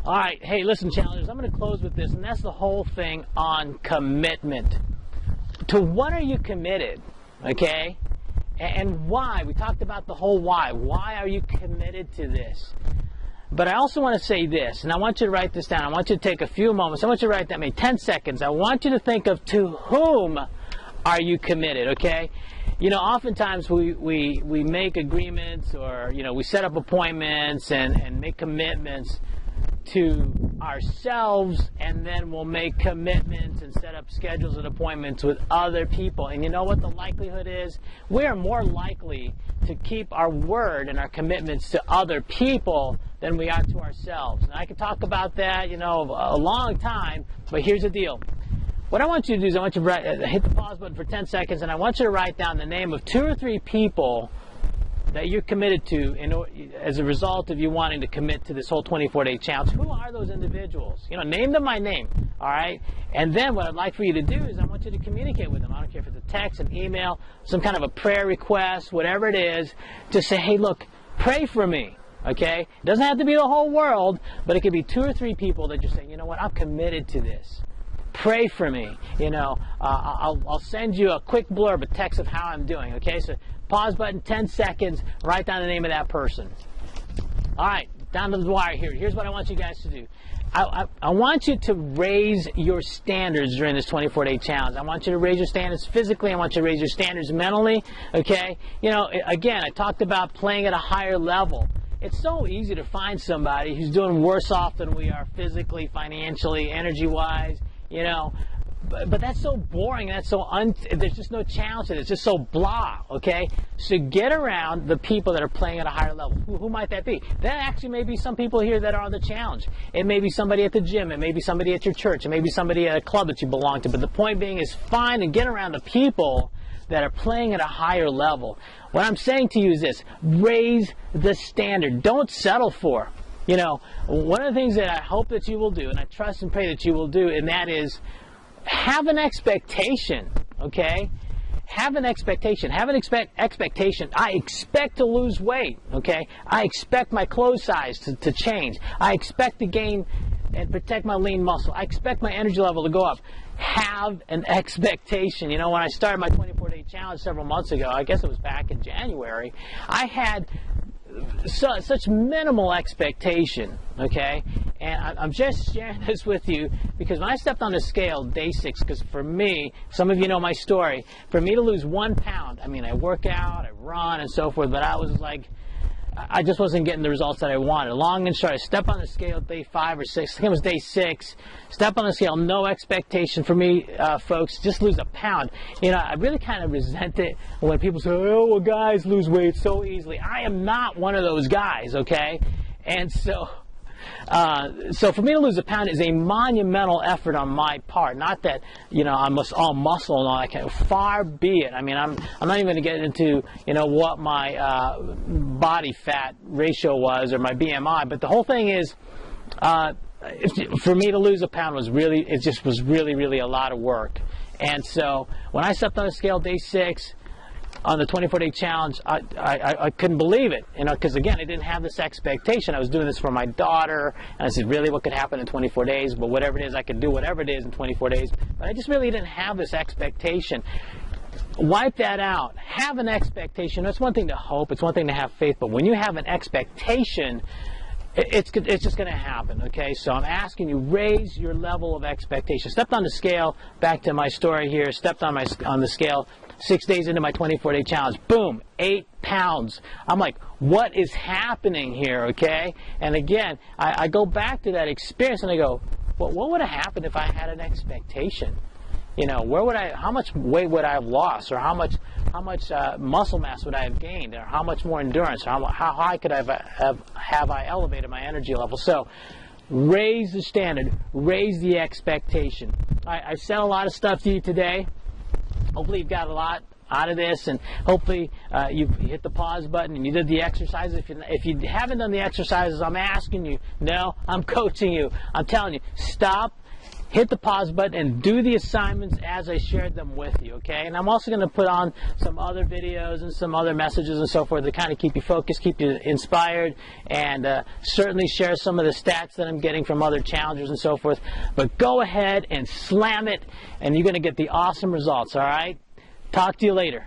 All right, hey, listen, challengers, I'm going to close with this, and that's the whole thing on commitment. To what are you committed, okay? And why? We talked about the whole why. Why are you committed to this? But I also want to say this, and I want you to write this down. I want you to take a few moments. I want you to write that, maybe 10 seconds. I want you to think of to whom are you committed, okay? You know, oftentimes we make agreements, or, you know, we set up appointments and make commitments to ourselves, and then we'll make commitments and set up schedules and appointments with other people. And you know what the likelihood is? We are more likely to keep our word and our commitments to other people than we are to ourselves. And I could talk about that, you know, a long time, but here's the deal. What I want you to do is I want you to hit the pause button for 10 seconds, and I want you to write down the name of 2 or 3 people that you're committed to as a result of you wanting to commit to this whole 24-day challenge. Who are those individuals? You know, name them by name, all right? And then what I'd like for you to do is I want you to communicate with them. I don't care if it's a text, an email, some kind of a prayer request, whatever it is. Just say, hey, look, pray for me, okay? It doesn't have to be the whole world, but it could be 2 or 3 people that you're saying, you know what, I'm committed to this. Pray for me. You know, I'll send you a quick blurb, a text of how I'm doing, okay? So pause button, 10 seconds, write down the name of that person. All right, down to the wire here. Here's what I want you guys to do. I want you to raise your standards during this 24-day challenge. I want you to raise your standards physically. I want you to raise your standards mentally, okay? You know, again, I talked about playing at a higher level. It's so easy to find somebody who's doing worse off than we are physically, financially, energy-wise, you know. But that's so boring. That's so there's just no challenge in it. It's just so blah, okay? So get around the people that are playing at a higher level. Who might that be? That actually may be some people here that are on the challenge. It may be somebody at the gym. It may be somebody at your church. It may be somebody at a club that you belong to. But the point being is find and get around the people that are playing at a higher level. What I'm saying to you is this: raise the standard. Don't settle for. You know, one of the things that I hope that you will do, and I trust and pray that you will do, and that is have an expectation, okay? Have an expectation. Have an expectation. I expect to lose weight, okay? I expect my clothes size to change. I expect to gain and protect my lean muscle. I expect my energy level to go up. Have an expectation. You know, when I started my 24-day challenge several months ago, I guess it was back in January, I had such minimal expectation, okay? And I'm just sharing this with you because when I stepped on the scale day 6, because for me, some of you know my story, for me to lose 1 pound, I mean, I work out, I run and so forth, but I was like, I just wasn't getting the results that I wanted. Long and short, I step on the scale day 5 or 6, I think it was day 6, step on the scale, no expectation for me, folks, just lose a pound. You know, I really kind of resent it when people say, oh, well, guys lose weight so easily. I am not one of those guys, okay? And so for me to lose a pound is a monumental effort on my part. Not that, you know, I'm all muscle and all that kind of, far be it. I mean, I'm not even going to get into, you know, what my body fat ratio was or my BMI, but the whole thing is, for me to lose a pound was really, it just was really, really a lot of work. And so when I stepped on the scale day 6, on the 24-day challenge, I couldn't believe it, you know, because again, I didn't have this expectation. I was doing this for my daughter, and I said, really, what could happen in 24 days? But whatever it is, I could do whatever it is in 24 days. But I just really didn't have this expectation. Wipe that out. Have an expectation. It's one thing to hope. It's one thing to have faith. But when you have an expectation, it's just going to happen, okay? So I'm asking you, raise your level of expectation. Stepped on the scale, back to my story here, stepped on the scale 6 days into my 24-day challenge. Boom, 8 pounds. I'm like, what is happening here, okay? And again, I go back to that experience and I go, well, what would have happened if I had an expectation? You know, how much weight would I have lost, or how much muscle mass would I have gained, or how much more endurance, or how high could I have I elevated my energy level? So, raise the standard, raise the expectation. I've said a lot of stuff to you today. Hopefully you've got a lot out of this, and hopefully you hit the pause button and you did the exercises. If you haven't done the exercises, I'm asking you, no, I'm coaching you. I'm telling you, stop hit the pause button and do the assignments as I shared them with you, okay? And I'm also going to put on some other videos and some other messages and so forth to kind of keep you focused, keep you inspired, and certainly share some of the stats that I'm getting from other challengers and so forth. But go ahead and slam it, and you're going to get the awesome results, all right? Talk to you later.